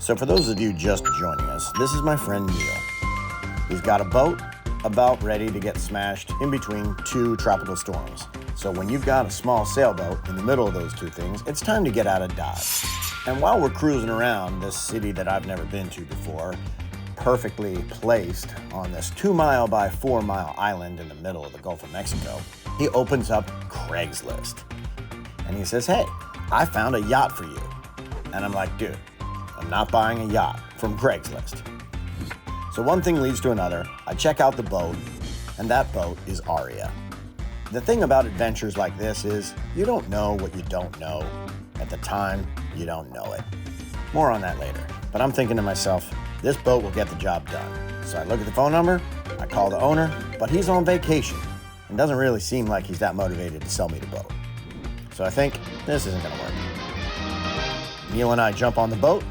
So for those of you just joining us, this is my friend Neil. He's got a boat about ready to get smashed in between two tropical storms. So when you've got a small sailboat in the middle of those two things, it's time to get out of Dodge. And while we're cruising around this city that I've never been to before, perfectly placed on this 2-mile by 4-mile island in the middle of the Gulf of Mexico, he opens up Craigslist. And he says, "Hey, I found a yacht for you." And I'm like, dude, I'm not buying a yacht from Craigslist. So one thing leads to another. I check out the boat, and that boat is Aria. The thing about adventures like this is you don't know what you don't know. At the time, you don't know it. More on that later. But I'm thinking to myself, this boat will get the job done. So I look at the phone number, I call the owner, but he's on vacation and doesn't really seem like he's that motivated to sell me the boat. So I think this isn't gonna work. Neil and I jump on the boat,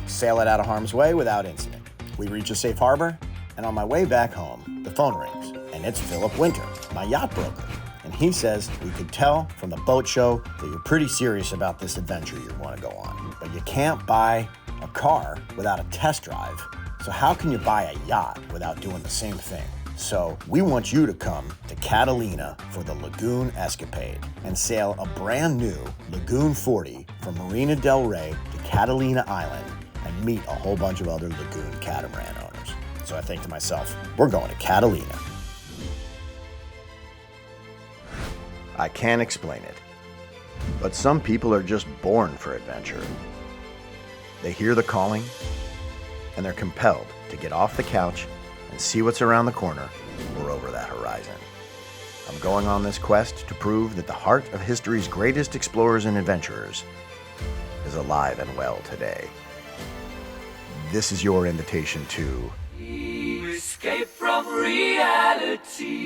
sail it out of harm's way without incident. We reach a safe harbor, and on my way back home, the phone rings, and it's Philip Winter, my yacht broker. And he says, "We could tell from the boat show that you're pretty serious about this adventure you want to go on. But you can't buy a car without a test drive. So how can you buy a yacht without doing the same thing? So we want you to come to Catalina for the Lagoon Escapade and sail a brand new Lagoon 40 from Marina del Rey to Catalina Island and meet a whole bunch of other Lagoon Catamaran owners." So I think to myself, we're going to Catalina. I can't explain it, but some people are just born for adventure. They hear the calling, and they're compelled to get off the couch and see what's around the corner or over that horizon. I'm going on this quest to prove that the heart of history's greatest explorers and adventurers is alive and well today. This is your invitation to escape from reality.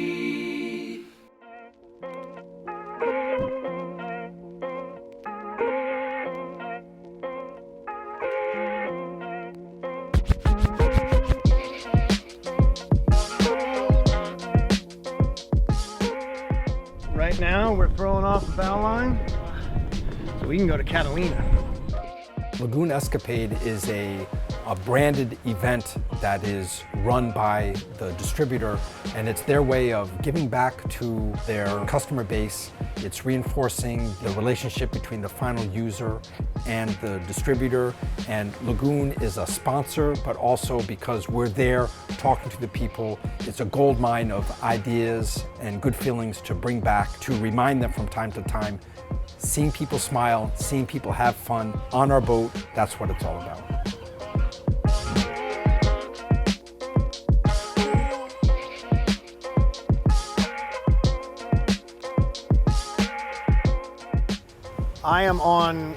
Right now, we're throwing off the bow line so we can go to Catalina. Lagoon Escapade is a branded event that is run by the distributor, and it's their way of giving back to their customer base. It's reinforcing the relationship between the final user and the distributor, and Lagoon is a sponsor, but also because we're there talking to the people, it's a gold mine of ideas and good feelings to bring back, to remind them from time to time. Seeing people smile, seeing people have fun on our boat, that's what it's all about. I am on,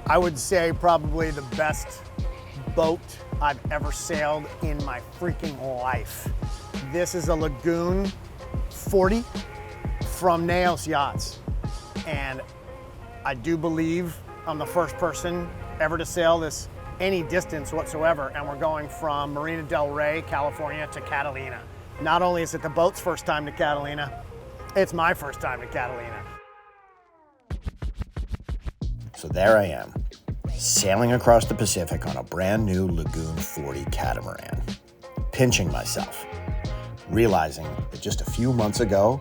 I would say, probably the best boat I've ever sailed in my freaking life. This is a Lagoon 40 from Naos Yachts. And I do believe I'm the first person ever to sail this any distance whatsoever. And we're going from Marina del Rey, California to Catalina. Not only is it the boat's first time to Catalina, it's my first time to Catalina. So there I am, sailing across the Pacific on a brand new Lagoon 40 catamaran, pinching myself, realizing that just a few months ago,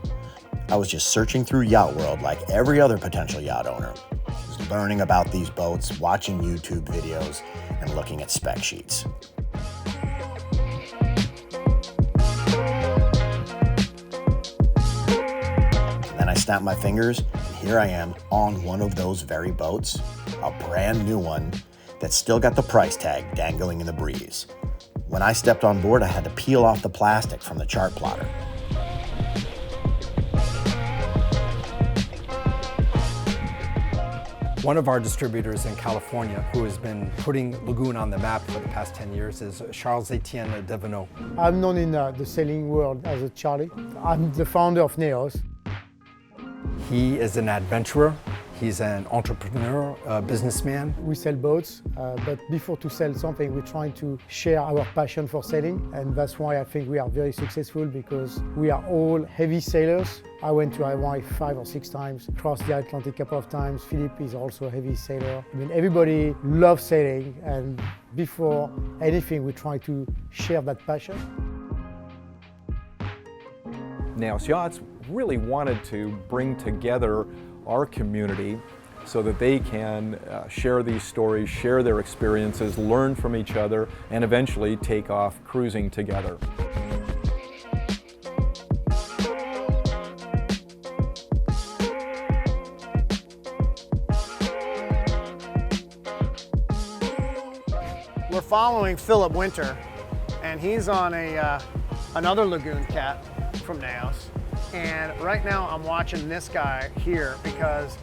I was just searching through Yacht World like every other potential yacht owner, just learning about these boats, watching YouTube videos, and looking at spec sheets. And then I snapped my fingers, and here I am on one of those very boats, a brand new one that's still got the price tag dangling in the breeze. When I stepped on board, I had to peel off the plastic from the chart plotter. One of our distributors in California who has been putting Lagoon on the map for the past 10 years is Charles-Etienne Devenot. I'm known in the sailing world as a Charlie. I'm the founder of Naos. He is an adventurer. He's an entrepreneur, businessman. We sell boats, but before to sell something, we're trying to share our passion for sailing, and that's why I think we are very successful, because we are all heavy sailors. I went to Hawaii 5 or 6 times, crossed the Atlantic a couple of times. Philip is also a heavy sailor. I mean, everybody loves sailing, and before anything, we try to share that passion. Naos Yachts really wanted to bring together our community so that they can share these stories, share their experiences, learn from each other, and eventually take off cruising together. We're following Philip Winter, and he's on another Lagoon Cat from Naos. And right now I'm watching this guy here because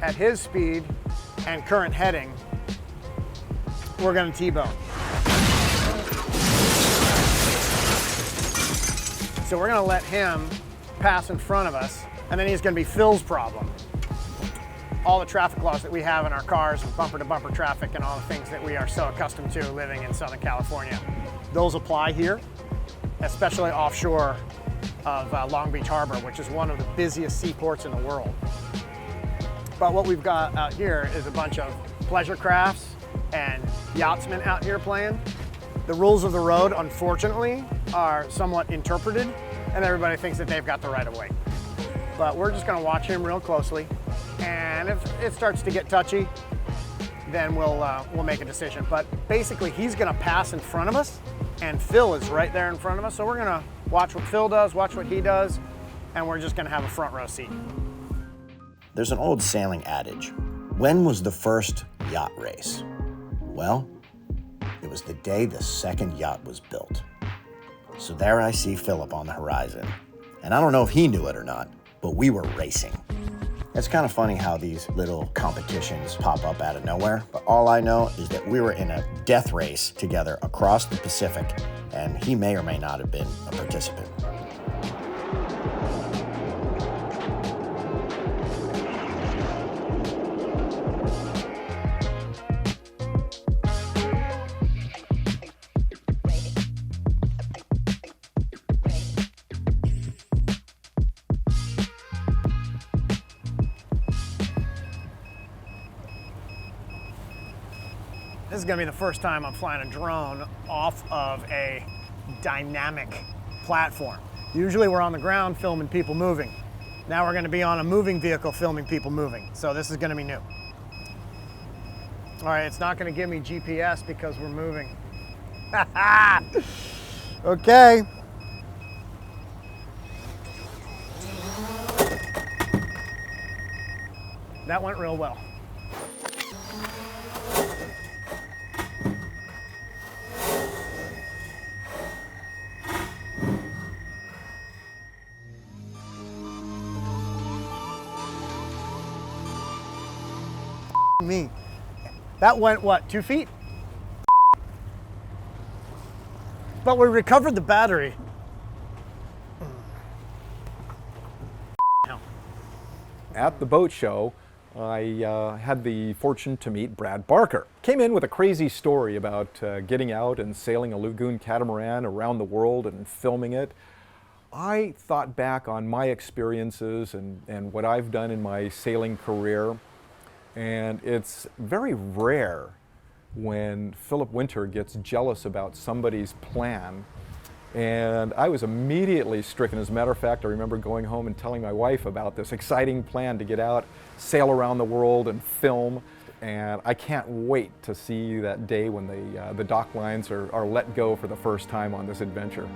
at his speed and current heading, we're gonna T-bone. So we're gonna let him pass in front of us, and then he's gonna be Phil's problem. All the traffic laws that we have in our cars and bumper-to-bumper traffic and all the things that we are so accustomed to living in Southern California, those apply here, especially offshore of Long Beach Harbor, which is one of the busiest seaports in the world. But what we've got out here is a bunch of pleasure crafts and yachtsmen out here playing. The rules of the road, unfortunately, are somewhat interpreted, and everybody thinks that they've got the right of way. But we're just gonna watch him real closely, and if it starts to get touchy, then we'll make a decision. But basically, he's gonna pass in front of us, and Phil is right there in front of us, so we're gonna watch what Phil does, watch what he does, and we're just gonna have a front row seat. There's an old sailing adage. When was the first yacht race? Well, it was the day the second yacht was built. So there I see Philip on the horizon. And I don't know if he knew it or not, but we were racing. It's kind of funny how these little competitions pop up out of nowhere, but all I know is that we were in a death race together across the Pacific, and he may or may not have been a participant. This is gonna be the first time I'm flying a drone off of a dynamic platform. Usually we're on the ground filming people moving. Now we're gonna be on a moving vehicle filming people moving. So this is gonna be new. All right, it's not gonna give me GPS because we're moving. Okay. That went real well. Me. That went what, 2 feet? But we recovered the battery. At the boat show, I had the fortune to meet Brad Barker. Came in with a crazy story about getting out and sailing a Lagoon Catamaran around the world and filming it. I thought back on my experiences and what I've done in my sailing career. And it's very rare when Philip Winter gets jealous about somebody's plan. And I was immediately stricken. As a matter of fact, I remember going home and telling my wife about this exciting plan to get out, sail around the world and film. And I can't wait to see that day when the dock lines are let go for the first time on this adventure.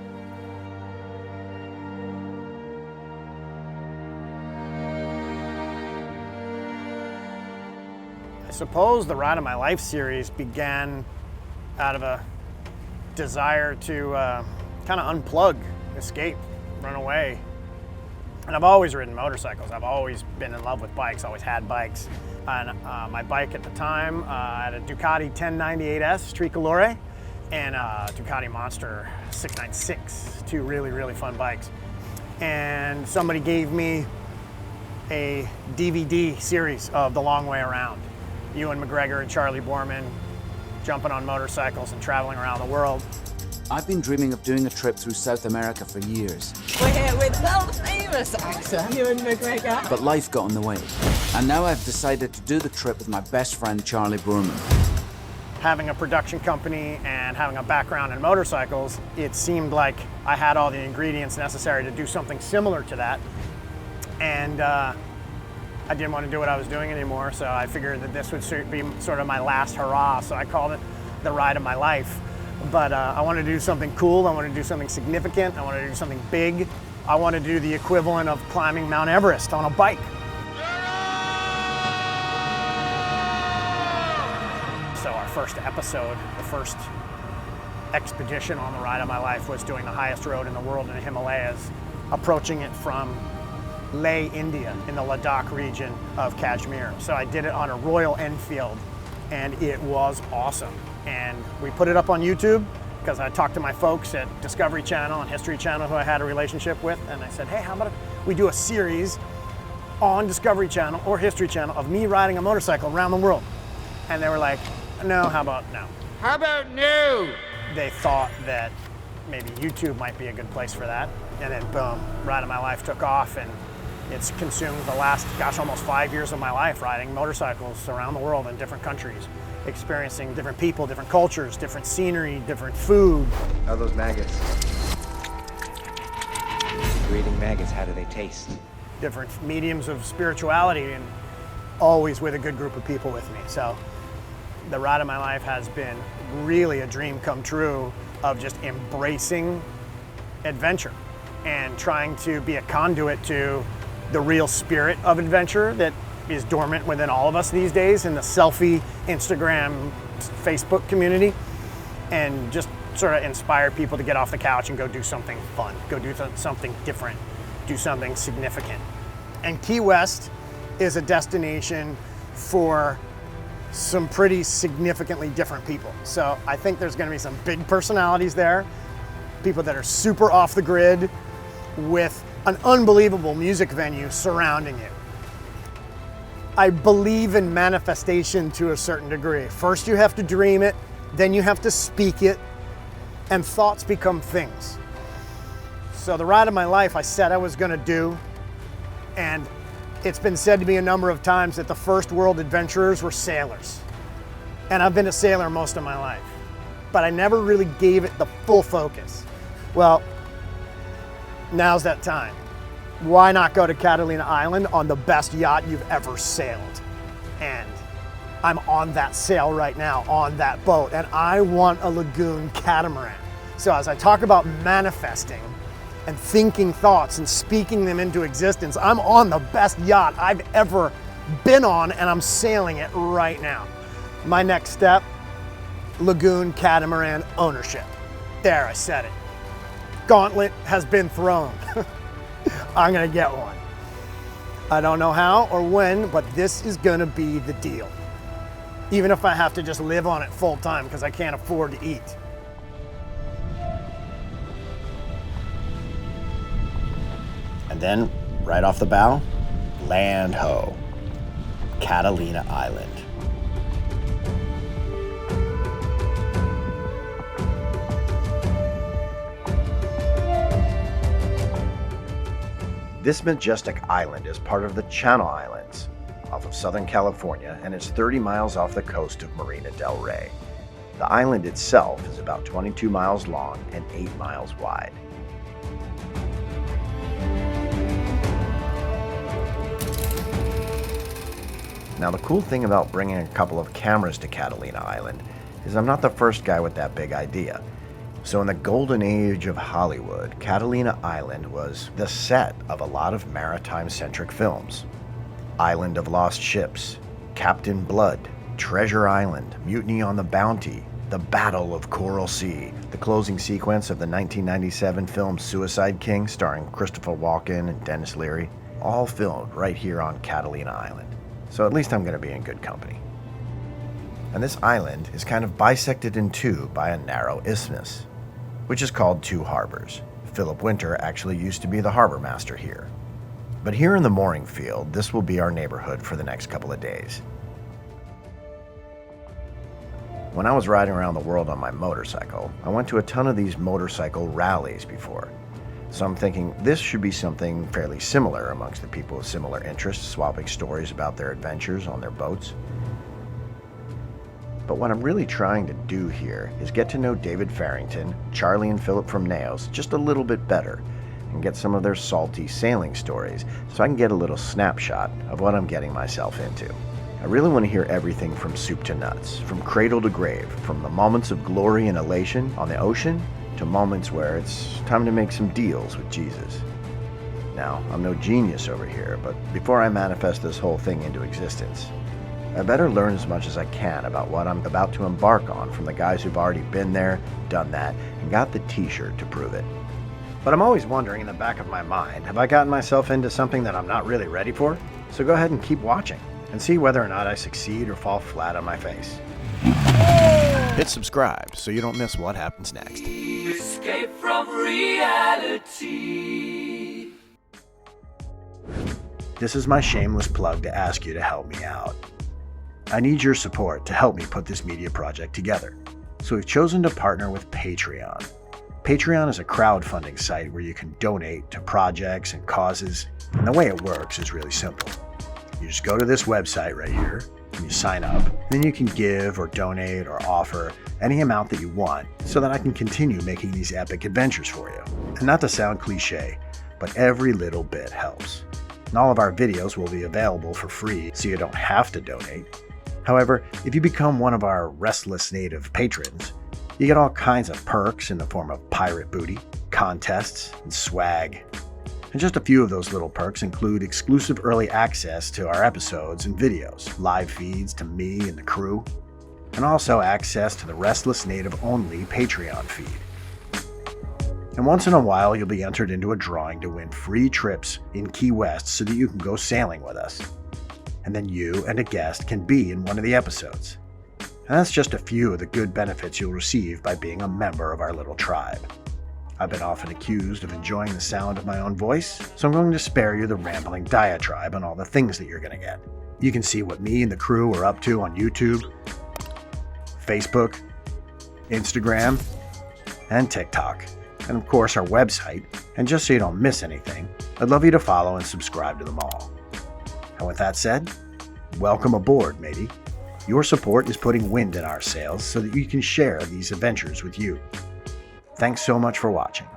I suppose the Ride of My Life series began out of a desire to kind of unplug, escape, run away. And I've always ridden motorcycles. I've always been in love with bikes, always had bikes. And my bike at the time, I had a Ducati 1098S Tricolore and a Ducati Monster 696, two really, really fun bikes. And somebody gave me a DVD series of The Long Way Around. Ewan McGregor and Charlie Borman jumping on motorcycles and traveling around the world. I've been dreaming of doing a trip through South America for years. We're here with world famous actor Ewan McGregor. But life got in the way. And now I've decided to do the trip with my best friend, Charlie Borman. having a production company and having a background in motorcycles, it seemed like I had all the ingredients necessary to do something similar to that. And I didn't want to do what I was doing anymore, so I figured that this would be sort of my last hurrah, so I called it the ride of my life. But I wanted to do something cool, I wanted to do something significant, I wanted to do something big. I wanted to do the equivalent of climbing Mount Everest on a bike. So our first episode, the first expedition on the ride of my life was doing the highest road in the world in the Himalayas, approaching it from Leh, India, in the Ladakh region of Kashmir. So I did it on a Royal Enfield, and it was awesome. And we put it up on YouTube because I talked to my folks at Discovery Channel and History Channel who I had a relationship with, and I said, hey, how about we do a series on Discovery Channel or History Channel of me riding a motorcycle around the world? And they were like, no, how about no? How about no? They thought that maybe YouTube might be a good place for that. And then boom, Ride of My Life took off, and it's consumed the last, almost 5 years of my life riding motorcycles around the world in different countries, experiencing different people, different cultures, different scenery, different food. How are those maggots? You're eating maggots, how do they taste? Different mediums of spirituality, and always with a good group of people with me. So the Ride of My Life has been really a dream come true of just embracing adventure and trying to be a conduit to the real spirit of adventure that is dormant within all of us these days in the selfie, Instagram, Facebook community, and just sort of inspire people to get off the couch and go do something fun, go do something different, do something significant. And Key West is a destination for some pretty significantly different people. So I think there's gonna be some big personalities there, people that are super off the grid with an unbelievable music venue surrounding you. I believe in manifestation to a certain degree. First you have to dream it, then you have to speak it, and thoughts become things. So the Ride of My Life I said I was gonna do, and it's been said to me a number of times that the first world adventurers were sailors. And I've been a sailor most of my life, but I never really gave it the full focus. Well, now's that time. Why not go to Catalina Island on the best yacht you've ever sailed? And I'm on that sail right now, on that boat, and I want a Lagoon Catamaran. So as I talk about manifesting and thinking thoughts and speaking them into existence, I'm on the best yacht I've ever been on, and I'm sailing it right now. My next step, Lagoon Catamaran ownership. There, I said it. Gauntlet has been thrown. I'm gonna get one. I don't know how or when, but this is gonna be the deal. Even if I have to just live on it full time because I can't afford to eat. And then, right off the bow, land ho, Catalina Island. This majestic island is part of the Channel Islands off of Southern California, and it's 30 miles off the coast of Marina del Rey. The island itself is about 22 miles long and 8 miles wide. Now the cool thing about bringing a couple of cameras to Catalina Island is I'm not the first guy with that big idea. So in the golden age of Hollywood, Catalina Island was the set of a lot of maritime-centric films. Island of Lost Ships, Captain Blood, Treasure Island, Mutiny on the Bounty, The Battle of Coral Sea, the closing sequence of the 1997 film Suicide King starring Christopher Walken and Dennis Leary, all filmed right here on Catalina Island. So at least I'm going to be in good company. And this island is kind of bisected in two by a narrow isthmus, which is called Two Harbors. Philip Winter actually used to be the harbor master here. But here in the mooring field, this will be our neighborhood for the next couple of days. When I was riding around the world on my motorcycle, I went to a ton of these motorcycle rallies before. So I'm thinking this should be something fairly similar amongst the people with similar interests, swapping stories about their adventures on their boats. But what I'm really trying to do here is get to know David Farrington, Charlie and Philip from Naos just a little bit better and get some of their salty sailing stories so I can get a little snapshot of what I'm getting myself into. I really want to hear everything from soup to nuts, from cradle to grave, from the moments of glory and elation on the ocean to moments where it's time to make some deals with Jesus. Now, I'm no genius over here, but before I manifest this whole thing into existence, I better learn as much as I can about what I'm about to embark on from the guys who've already been there, done that, and got the t-shirt to prove it. But I'm always wondering in the back of my mind, have I gotten myself into something that I'm not really ready for? So go ahead and keep watching and see whether or not I succeed or fall flat on my face. Hit subscribe so you don't miss what happens next. Escape from reality. This is my shameless plug to ask you to help me out. I need your support to help me put this media project together. So we've chosen to partner with Patreon. Patreon is a crowdfunding site where you can donate to projects and causes, and the way it works is really simple. You just go to this website right here, and you sign up, and then you can give or donate or offer any amount that you want so that I can continue making these epic adventures for you. And not to sound cliche, but every little bit helps. And all of our videos will be available for free so you don't have to donate. However, if you become one of our Restless Native patrons, you get all kinds of perks in the form of pirate booty, contests, and swag. And just a few of those little perks include exclusive early access to our episodes and videos, live feeds to me and the crew, and also access to the Restless Native only Patreon feed. And once in a while, you'll be entered into a drawing to win free trips in Key West so that you can go sailing with us. And then you and a guest can be in one of the episodes. And that's just a few of the good benefits you'll receive by being a member of our little tribe. I've been often accused of enjoying the sound of my own voice, so I'm going to spare you the rambling diatribe on all the things that you're going to get. You can see what me and the crew are up to on YouTube, Facebook, Instagram, and TikTok, and of course our website. And just so you don't miss anything, I'd love you to follow and subscribe to them all. And with that said, welcome aboard, matey. Your support is putting wind in our sails so that we can share these adventures with you. Thanks so much for watching.